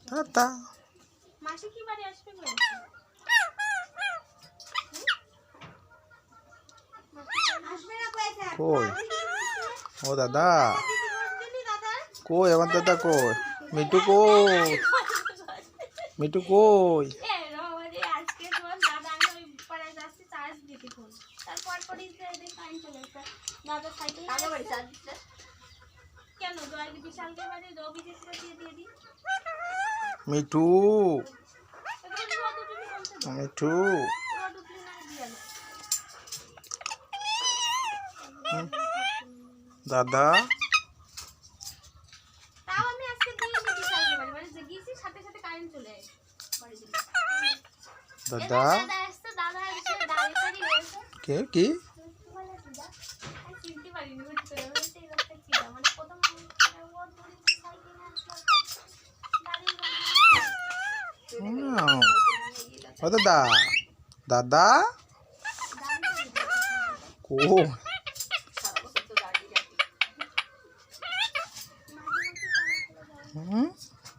দাদা মাসি কি বাড়ি আসবে গো? কই ও দাদা কই আমার দাদা কই মিঠু কই মিঠু কই আজকে তোমার দাদা আমি ওই পাড়ায় যাচ্ছি চার্জ দিতে ফোন তারপর পরই কারেন্ট চলে গেছে দাদা সাইকেল কাকে বাড়ি চার্জ দিতে কেন জয়কে বিশালকে বাড়ি রবিকে দিয়ে দিই মিঠু মিঠু দাদা তাও আমি আজকে দিয়ে দিই বিশালকে বাড়ি মানে যে গিয়েছি সাথে সাথে কারেন্ট চলে আসে বাড়ি দিকে দাদা দাদা আসছে দাদা এসে দাঁড়িয়ে গেছে কে কি চিনতে পারিনি বুঝতে পারছি এই লোকটা কি মানে প্রথম ও ধরে সাইকেল আসলো ও দাদা দাদা কো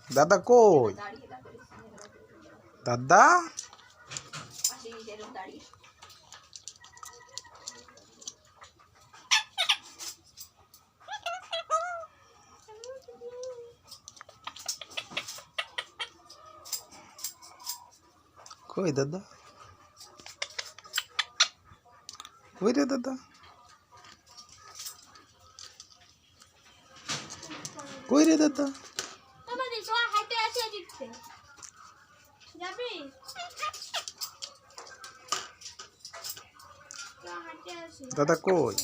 দাদা কই দাদা কই দাদা কই রে দাদা কই রে দাদা আমাদের সব হাইটে আসে দিচ্ছে যাবি হাইটে আসে দাদা কই